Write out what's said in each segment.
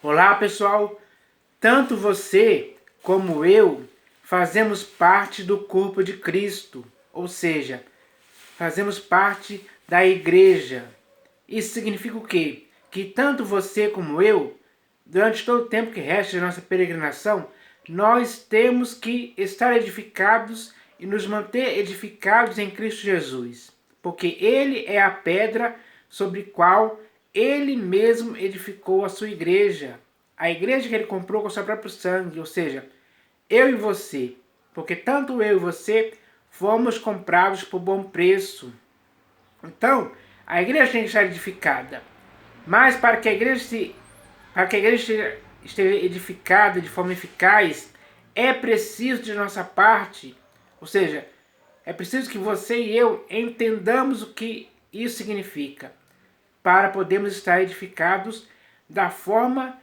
Olá, pessoal! Tanto você como eu fazemos parte do corpo de Cristo, ou seja, fazemos parte da igreja. Isso significa o quê? Que tanto você como eu, durante todo o tempo que resta de nossa peregrinação, nós temos que estar edificados e nos manter edificados em Cristo Jesus, porque Ele é a pedra sobre qual Ele mesmo edificou a sua igreja. A igreja que Ele comprou com o seu próprio sangue, ou seja, eu e você, porque tanto eu e você fomos comprados por bom preço. Então, a igreja tem que estar edificada. Mas para que a igreja esteja edificada de forma eficaz, é preciso de nossa parte, ou seja, é preciso que você e eu entendamos o que isso significa, para podermos estar edificados da forma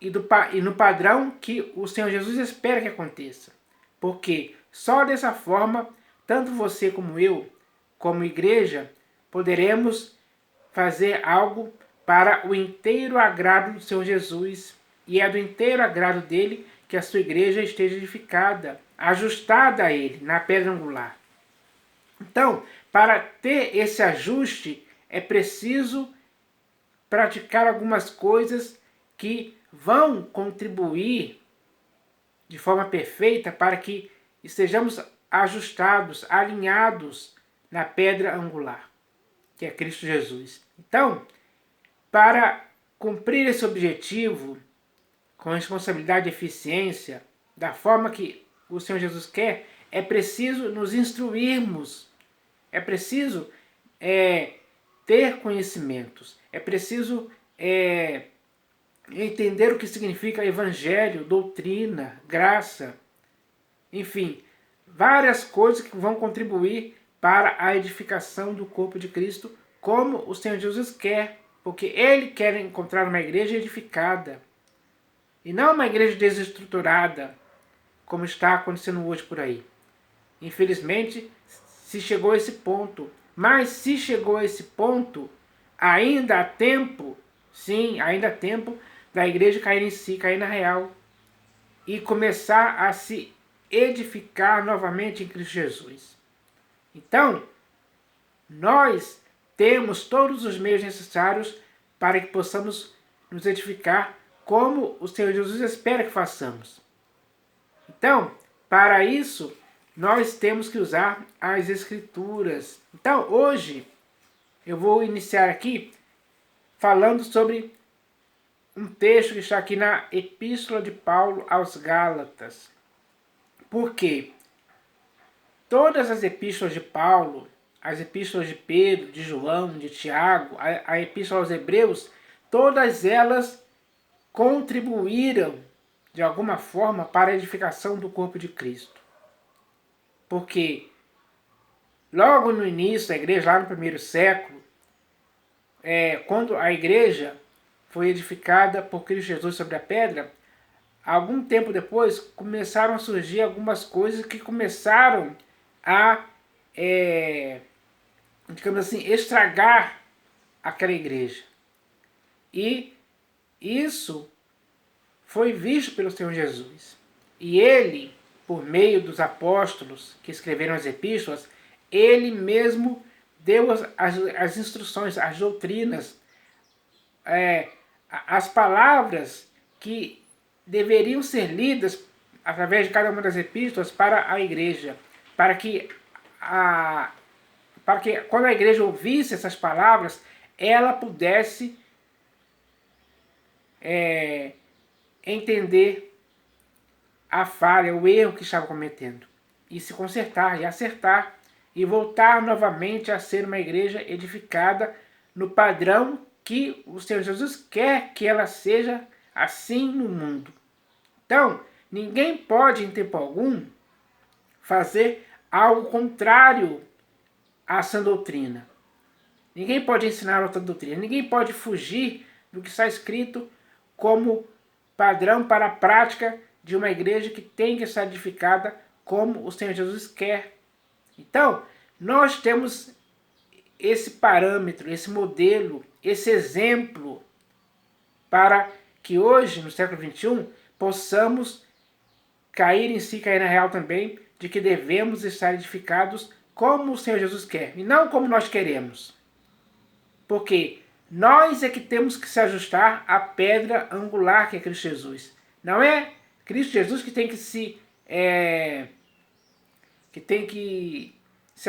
e no padrão que o Senhor Jesus espera que aconteça. Porque só dessa forma, tanto você como eu, como igreja, poderemos fazer algo para o inteiro agrado do Senhor Jesus. E é do inteiro agrado dele que a sua igreja esteja edificada, ajustada a ele, na pedra angular. Então, para ter esse ajuste, é preciso praticar algumas coisas que vão contribuir de forma perfeita para que estejamos ajustados, alinhados na pedra angular, que é Cristo Jesus. Então, para cumprir esse objetivo com responsabilidade e eficiência, da forma que o Senhor Jesus quer, é preciso nos instruirmos, é preciso ter conhecimentos, é preciso entender o que significa evangelho, doutrina, graça, enfim, várias coisas que vão contribuir para a edificação do corpo de Cristo, como o Senhor Jesus quer, porque Ele quer encontrar uma igreja edificada, e não uma igreja desestruturada, como está acontecendo hoje por aí. Infelizmente, se chegou a esse ponto. Mas se chegou a esse ponto, ainda há tempo, sim, ainda há tempo da igreja cair em si, cair na real, e começar a se edificar novamente em Cristo Jesus. Então, nós temos todos os meios necessários para que possamos nos edificar como o Senhor Jesus espera que façamos. Então, para isso, nós temos que usar as Escrituras. Então, hoje, eu vou iniciar aqui falando sobre um texto que está aqui na Epístola de Paulo aos Gálatas. Por quê? Todas as epístolas de Paulo, as epístolas de Pedro, de João, de Tiago, a epístola aos Hebreus, todas elas contribuíram de alguma forma para a edificação do corpo de Cristo. Porque logo no início da igreja, lá no primeiro século, quando a igreja foi edificada por Cristo Jesus sobre a pedra, algum tempo depois começaram a surgir algumas coisas que começaram a, digamos assim, estragar aquela igreja. E isso foi visto pelo Senhor Jesus. E ele, por meio dos apóstolos que escreveram as epístolas, ele mesmo deu as instruções, as doutrinas, as palavras que deveriam ser lidas através de cada uma das epístolas para a igreja, para que quando a igreja ouvisse essas palavras, ela pudesse entender a falha, o erro que estava cometendo, e se consertar, e acertar, e voltar novamente a ser uma igreja edificada no padrão que o Senhor Jesus quer que ela seja assim no mundo. Então, ninguém pode, em tempo algum, fazer algo contrário à sã doutrina. Ninguém pode ensinar outra doutrina. Ninguém pode fugir do que está escrito como padrão para a prática de uma igreja que tem que ser edificada como o Senhor Jesus quer. Então, nós temos esse parâmetro, esse modelo, esse exemplo para que hoje, no século XXI, possamos cair em si, cair na real também, de que devemos estar edificados como o Senhor Jesus quer, e não como nós queremos. Porque nós é que temos que se ajustar à pedra angular que é Cristo Jesus. Não é Cristo Jesus que tem que se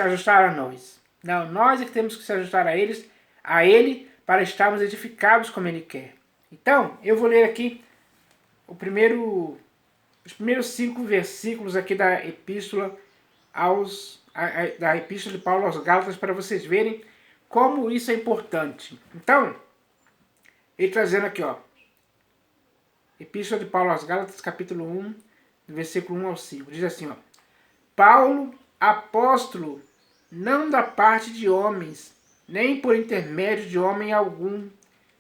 ajustar a nós. Não, nós é que temos que se ajustar a Ele, para estarmos edificados como Ele quer. Então, eu vou ler aqui os primeiros 5 versículos aqui da epístola da epístola de Paulo aos Gálatas, para vocês verem como isso é importante. Então, ele está dizendo aqui, ó, epístola de Paulo aos Gálatas, capítulo 1, do versículo 1 ao 5, diz assim, ó: Paulo, apóstolo, não da parte de homens, nem por intermédio de homem algum,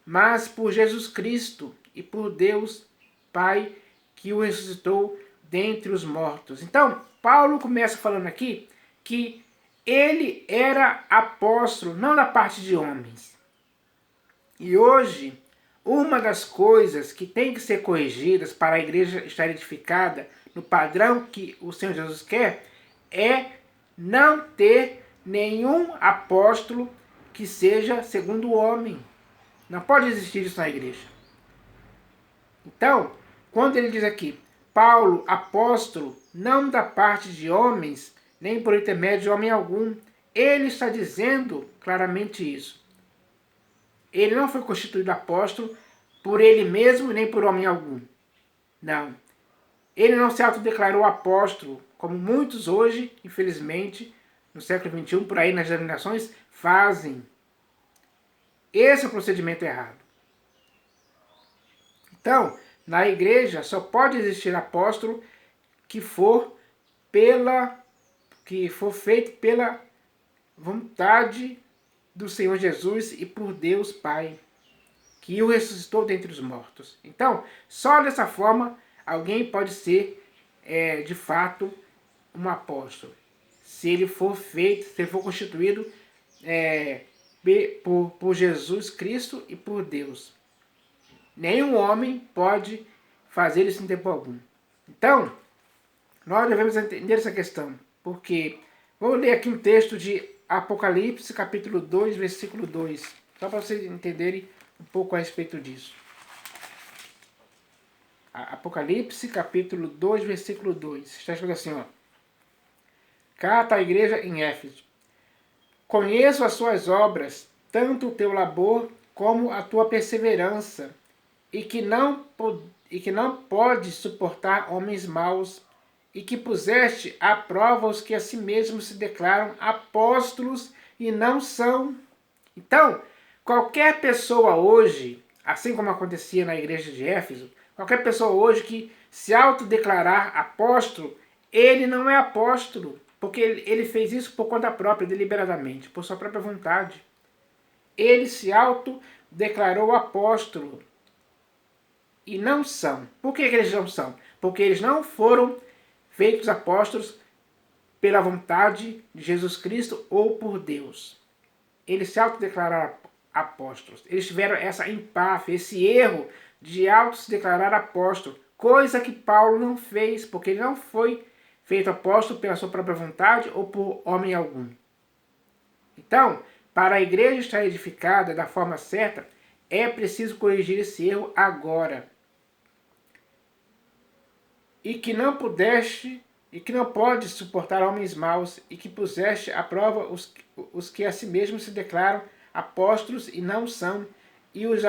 mas por Jesus Cristo e por Deus Pai, que o ressuscitou dentre os mortos. Então, Paulo começa falando aqui que ele era apóstolo, não da parte de homens. E hoje, uma das coisas que tem que ser corrigidas para a igreja estar edificada no padrão que o Senhor Jesus quer é não ter nenhum apóstolo que seja segundo o homem. Não pode existir isso na igreja. Então, quando ele diz aqui, Paulo, apóstolo, não da parte de homens, nem por intermédio de homem algum, ele está dizendo claramente isso. Ele não foi constituído apóstolo por ele mesmo, nem por homem algum. Não. Ele não se autodeclarou apóstolo, como muitos hoje, infelizmente, no século XXI, por aí nas denominações, fazem. Esse é o procedimento errado. Então, na igreja só pode existir apóstolo que for feito pela vontade do Senhor Jesus e por Deus Pai, que o ressuscitou dentre os mortos. Então, só dessa forma alguém pode ser de fato um apóstolo. Se ele for feito, se ele for constituído por Jesus Cristo e por Deus. Nenhum homem pode fazer isso em tempo algum. Então, nós devemos entender essa questão, porque vou ler aqui um texto de Apocalipse, capítulo 2, versículo 2, só para vocês entenderem um pouco a respeito disso. Apocalipse, capítulo 2, versículo 2, está escrito assim, ó: Carta à igreja em Éfeso. Conheço as suas obras, tanto o teu labor como a tua perseverança, e que não pode suportar homens maus, e que puseste à prova os que a si mesmos se declaram apóstolos e não são. Então, qualquer pessoa hoje, assim como acontecia na igreja de Éfeso, qualquer pessoa hoje que se autodeclarar apóstolo, ele não é apóstolo, porque ele fez isso por conta própria, deliberadamente, por sua própria vontade. Ele se autodeclarou apóstolo. E não são. Por que eles não são? Porque eles não foram feitos apóstolos pela vontade de Jesus Cristo ou por Deus. Eles se autodeclararam apóstolos. Eles tiveram essa empáfia, esse erro de se declarar apóstolo. Coisa que Paulo não fez, porque ele não foi feito apóstolo pela sua própria vontade ou por homem algum. Então, para a igreja estar edificada da forma certa, é preciso corrigir esse erro agora. E que não pode suportar homens maus, e que puseste à prova os que a si mesmos se declaram apóstolos e não são, e os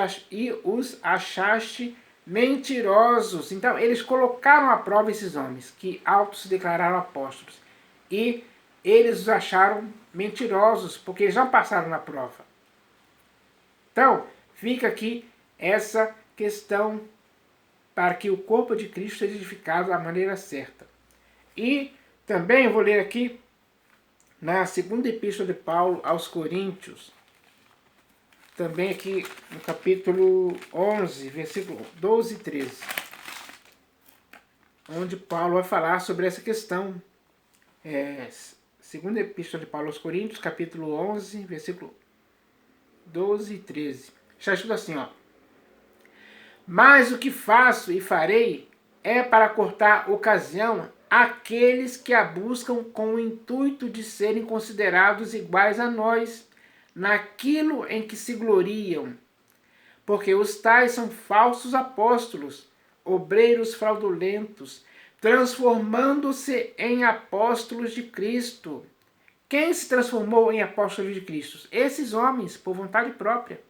achaste mentirosos. Então, eles colocaram à prova esses homens, que se declararam apóstolos, e eles os acharam mentirosos, porque eles não passaram na prova. Então, fica aqui essa questão para que o corpo de Cristo seja edificado da maneira certa. E também vou ler aqui na segunda epístola de Paulo aos Coríntios, também aqui no capítulo 11, versículo 12 e 13, onde Paulo vai falar sobre essa questão. Segunda epístola de Paulo aos Coríntios, capítulo 11, versículo 12 e 13. Está escrito assim, ó: Mas o que faço e farei é para cortar ocasião àqueles que a buscam com o intuito de serem considerados iguais a nós, naquilo em que se gloriam. Porque os tais são falsos apóstolos, obreiros fraudulentos, transformando-se em apóstolos de Cristo. Quem se transformou em apóstolos de Cristo? Esses homens, por vontade própria.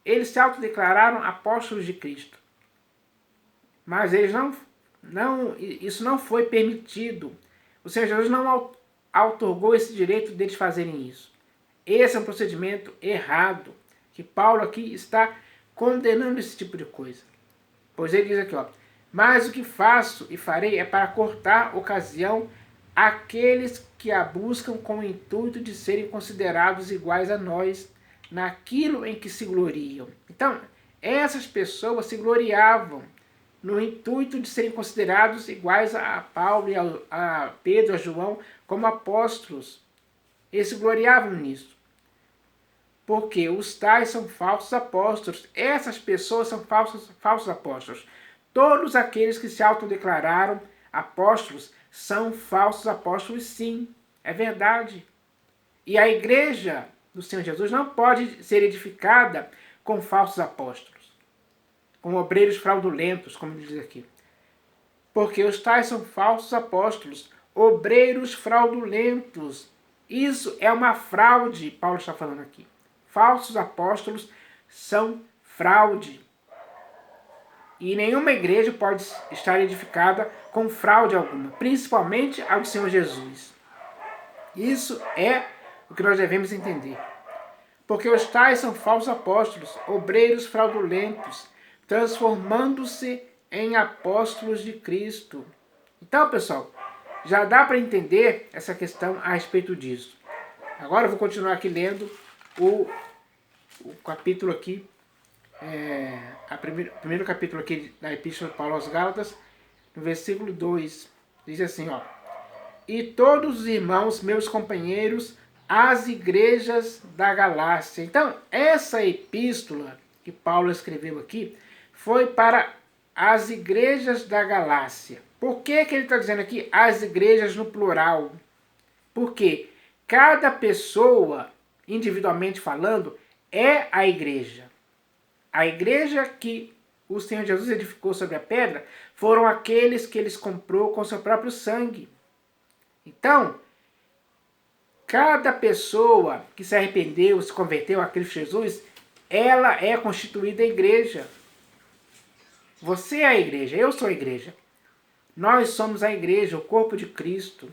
Eles se autodeclararam apóstolos de Cristo. Mas eles isso não foi permitido. O Senhor Jesus não outorgou esse direito deles fazerem isso. Esse é um procedimento errado, que Paulo aqui está condenando esse tipo de coisa. Pois ele diz aqui, ó, mas o que faço e farei é para cortar ocasião àqueles que a buscam com o intuito de serem considerados iguais a nós, naquilo em que se gloriam. Então, essas pessoas se gloriavam no intuito de serem considerados iguais a Paulo, e a Pedro, a João, como apóstolos. Eles se gloriavam nisso. Porque os tais são falsos apóstolos. Essas pessoas são falsos apóstolos. Todos aqueles que se autodeclararam apóstolos são falsos apóstolos, sim. É verdade. E a igreja do Senhor Jesus não pode ser edificada com falsos apóstolos, com obreiros fraudulentos, como diz aqui. Porque os tais são falsos apóstolos, obreiros fraudulentos. Isso é uma fraude, Paulo está falando aqui. Falsos apóstolos são fraude. E nenhuma igreja pode estar edificada com fraude alguma, principalmente a do Senhor Jesus. Isso é o que nós devemos entender. Porque os tais são falsos apóstolos, obreiros fraudulentos, transformando-se em apóstolos de Cristo. Então, pessoal, já dá para entender essa questão a respeito disso. Agora eu vou continuar aqui lendo o capítulo aqui, primeiro capítulo aqui da Epístola de Paulo aos Gálatas, no versículo 2, diz assim, ó: E todos os irmãos, meus companheiros, as igrejas da Galácia. Então, essa epístola que Paulo escreveu aqui foi para as igrejas da Galácia. Por que que ele está dizendo aqui as igrejas no plural? Porque cada pessoa, individualmente falando, é a igreja. A igreja que o Senhor Jesus edificou sobre a pedra foram aqueles que ele comprou com seu próprio sangue. Então, cada pessoa que se arrependeu, se converteu a Cristo Jesus, ela é constituída a igreja. Você é a igreja, eu sou a igreja. Nós somos a igreja, o corpo de Cristo.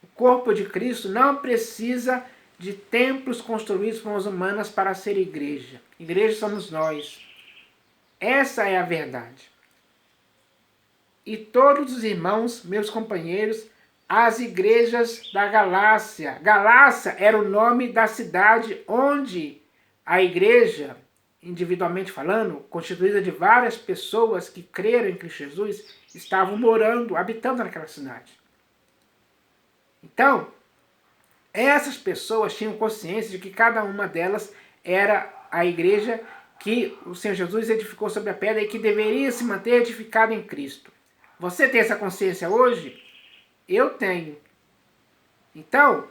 O corpo de Cristo não precisa de templos construídos por mãos humanas para ser igreja. Igreja somos nós. Essa é a verdade. E todos os irmãos, meus companheiros, as igrejas da Galácia. Galácia era o nome da cidade onde a igreja, individualmente falando, constituída de várias pessoas que creram em Cristo Jesus, estavam morando, habitando naquela cidade. Então, essas pessoas tinham consciência de que cada uma delas era a igreja que o Senhor Jesus edificou sobre a pedra e que deveria se manter edificada em Cristo. Você tem essa consciência hoje? Eu tenho. Então,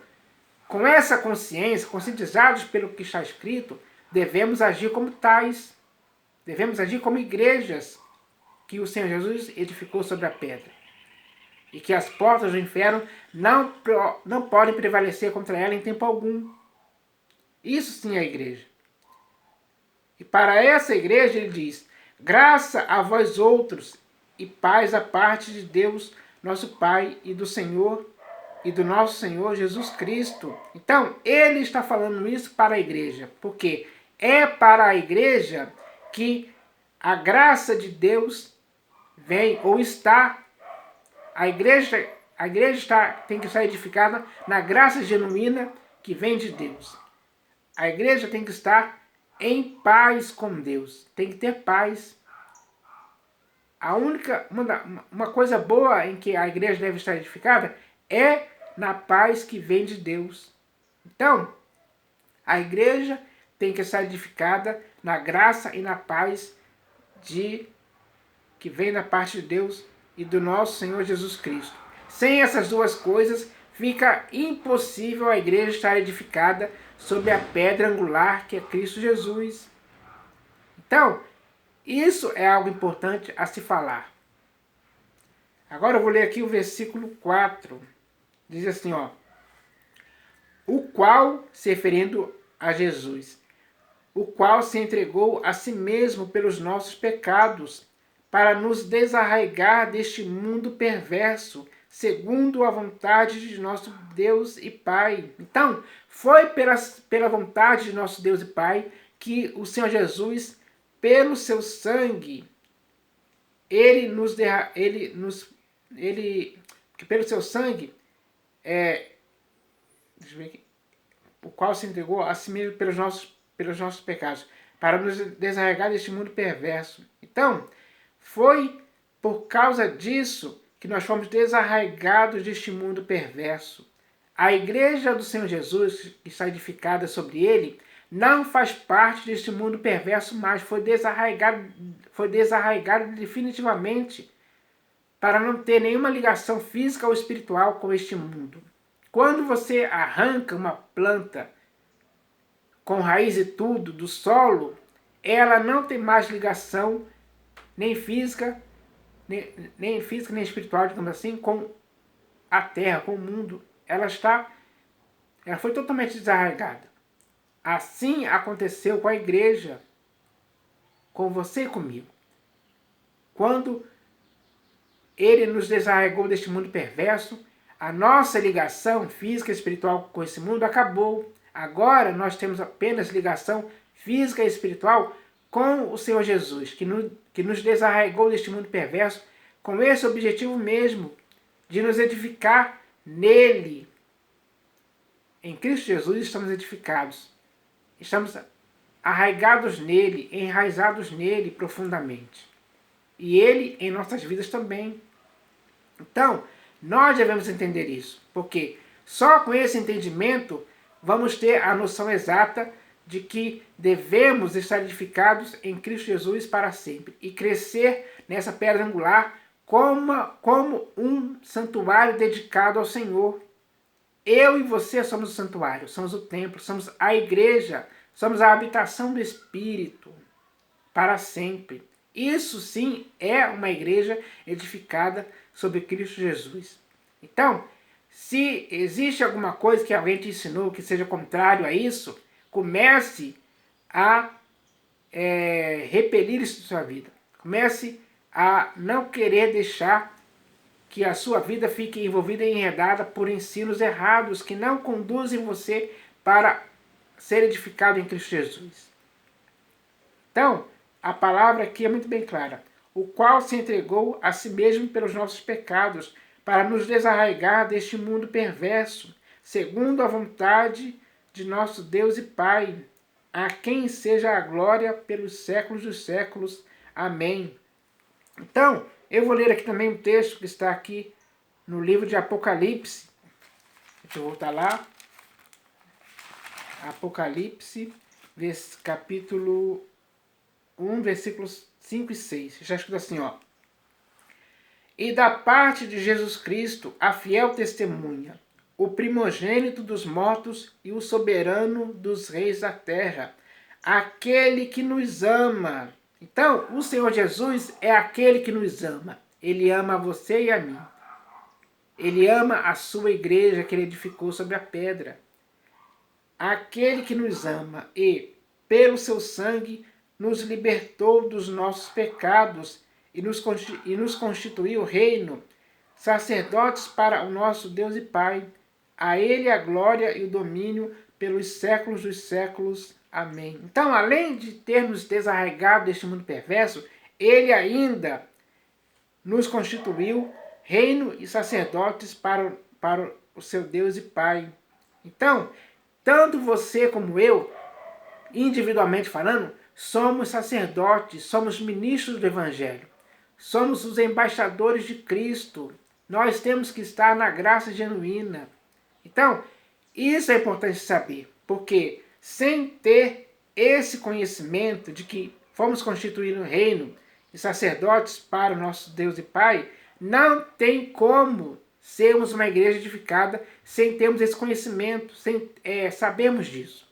com essa consciência, conscientizados pelo que está escrito, devemos agir como tais. Devemos agir como igrejas que o Senhor Jesus edificou sobre a pedra. E que as portas do inferno não podem prevalecer contra ela em tempo algum. Isso sim é a igreja. E para essa igreja ele diz: graça a vós outros e paz da parte de Deus, nosso Pai, e do Senhor e do nosso Senhor Jesus Cristo. Então, ele está falando isso para a igreja, porque é para a igreja que a graça de Deus vem ou está. A igreja tem que estar edificada na graça genuína que vem de Deus. A igreja tem que estar em paz com Deus. Tem que ter paz. Uma coisa boa em que a igreja deve estar edificada é na paz que vem de Deus. Então, a igreja tem que estar edificada na graça e na paz que vem da parte de Deus e do nosso Senhor Jesus Cristo. Sem essas duas coisas, fica impossível a igreja estar edificada sobre a pedra angular que é Cristo Jesus. Então, isso é algo importante a se falar. Agora eu vou ler aqui o versículo 4. Diz assim, ó. O qual, se referindo a Jesus, o qual se entregou a si mesmo pelos nossos pecados, para nos desarraigar deste mundo perverso, segundo a vontade de nosso Deus e Pai. Então, foi pela vontade de nosso Deus e Pai que o Senhor Jesus, pelo seu sangue, que pelo seu sangue, deixa eu ver aqui, o qual se entregou a si mesmo pelos nossos pecados, para nos desarraigar deste mundo perverso. Então, foi por causa disso que nós fomos desarraigados deste mundo perverso. A igreja do Senhor Jesus, que está edificada sobre ele, não faz parte deste mundo perverso mais, foi desarraigado definitivamente, para não ter nenhuma ligação física ou espiritual com este mundo. Quando você arranca uma planta com raiz e tudo do solo, ela não tem mais ligação nem física, nem espiritual, digamos assim, com a terra, com o mundo. Ela foi totalmente desarraigada. Assim aconteceu com a igreja, com você e comigo. Quando ele nos desarraigou deste mundo perverso, a nossa ligação física e espiritual com esse mundo acabou. Agora nós temos apenas ligação física e espiritual com o Senhor Jesus, que nos desarraigou deste mundo perverso, com esse objetivo mesmo, de nos edificar nele. Em Cristo Jesus estamos edificados. Estamos arraigados nele, enraizados nele profundamente. E ele em nossas vidas também. Então, nós devemos entender isso, porque só com esse entendimento vamos ter a noção exata de que devemos estar edificados em Cristo Jesus para sempre e crescer nessa pedra angular como um santuário dedicado ao Senhor. Eu e você somos o santuário, somos o templo, somos a igreja, somos a habitação do Espírito para sempre. Isso sim é uma igreja edificada sobre Cristo Jesus. Então, se existe alguma coisa que alguém te ensinou que seja contrário a isso, comece a repelir isso da sua vida. Comece a não querer deixar que a sua vida fique envolvida e enredada por ensinos errados que não conduzem você para ser edificado em Cristo Jesus. Então, a palavra aqui é muito bem clara. O qual se entregou a si mesmo pelos nossos pecados, para nos desarraigar deste mundo perverso, segundo a vontade de nosso Deus e Pai, a quem seja a glória pelos séculos dos séculos. Amém. Então, eu vou ler aqui também um texto que está aqui no livro de Apocalipse. Deixa eu voltar lá. Apocalipse, capítulo 1, versículos 5 e 6. Já escrito assim, ó. E da parte de Jesus Cristo, a fiel testemunha, o primogênito dos mortos e o soberano dos reis da terra, aquele que nos ama. Então, o Senhor Jesus é aquele que nos ama. Ele ama a você e a mim. Ele ama a sua igreja que ele edificou sobre a pedra. Aquele que nos ama e, pelo seu sangue, nos libertou dos nossos pecados e nos constituiu reino, sacerdotes para o nosso Deus e Pai. A ele a glória e o domínio pelos séculos dos séculos. Amém. Então, além de ter nos desarraigado deste mundo perverso, ele ainda nos constituiu reino e sacerdotes para o seu Deus e Pai. Então, tanto você como eu, individualmente falando, somos sacerdotes, somos ministros do Evangelho. Somos os embaixadores de Cristo. Nós temos que estar na graça genuína. Então, isso é importante saber, porque sem ter esse conhecimento de que fomos constituídos no reino, e sacerdotes para o nosso Deus e Pai, não tem como sermos uma igreja edificada sem termos esse conhecimento, sem sabermos disso.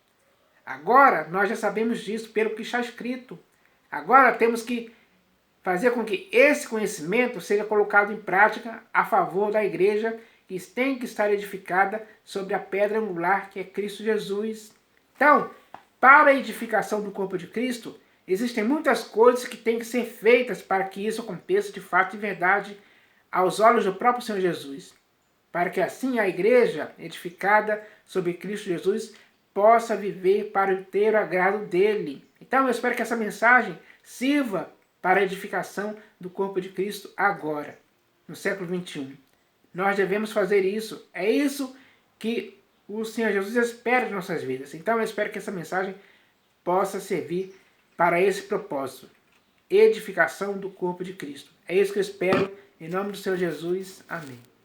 Agora nós já sabemos disso pelo que está escrito. Agora temos que fazer com que esse conhecimento seja colocado em prática a favor da igreja que tem que estar edificada sobre a pedra angular que é Cristo Jesus. Então, para a edificação do corpo de Cristo, existem muitas coisas que têm que ser feitas para que isso aconteça de fato e verdade aos olhos do próprio Senhor Jesus. Para que assim a igreja edificada sobre Cristo Jesus possa viver para o inteiro agrado dele. Então eu espero que essa mensagem sirva para a edificação do corpo de Cristo agora, no século 21. Nós devemos fazer isso. É isso que o Senhor Jesus espera de nossas vidas. Então eu espero que essa mensagem possa servir para esse propósito. Edificação do corpo de Cristo. É isso que eu espero. Em nome do Senhor Jesus. Amém.